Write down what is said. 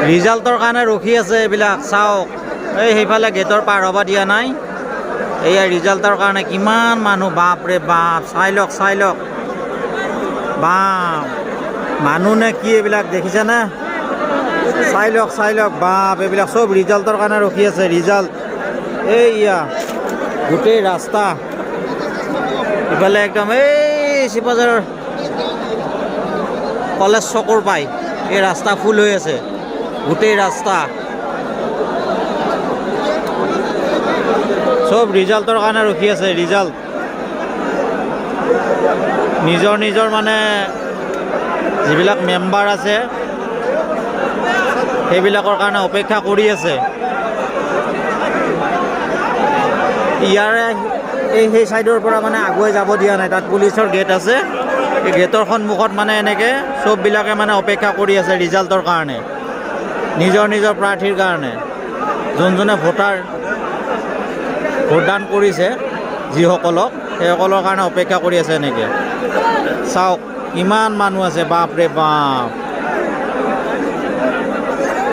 ৰিজাল্টৰ কাৰণে ৰখি আছে এইবিলাক চাওক এই সেইফালে গেটৰ পাৰ হ'ব দিয়া নাই এয়া ৰিজাল্টৰ কাৰণে কিমান মানুহ বাপৰে বাপ চাই লওক বাপ মানুহ নে কি এইবিলাক দেখিছেনে চাই লওক বাপ এইবিলাক চব ৰিজাল্টৰ কাৰণে ৰখি আছে ৰিজাল্ট এইয়া গোটেই ৰাস্তা ইফালে একদম এই শিৱজাৰৰ কলেজ চকুৰ পাই এই ৰাস্তা ফুল হৈ আছে গোটেই ৰাস্তা চব ৰিজাল্টৰ কাৰণে ৰখি আছে ৰিজাল্ট নিজৰ মানে যিবিলাক মেম্বাৰ আছে সেইবিলাকৰ কাৰণে অপেক্ষা কৰি আছে ইয়াৰে সেই চাইডৰ পৰা মানে আগুৱাই যাব দিয়া নাই তাত পুলিচৰ গেট আছে এই গেটৰ সন্মুখত মানে এনেকৈ চববিলাকে মানে অপেক্ষা কৰি আছে ৰিজাল্টৰ কাৰণে নিজৰ প্ৰাৰ্থীৰ কাৰণে যোনে ভোটদান কৰিছে যিসকলক সেইসকলৰ কাৰণে অপেক্ষা কৰি আছে এনেকৈ চাওক ইমান মানুহ আছে বাপৰে বাপ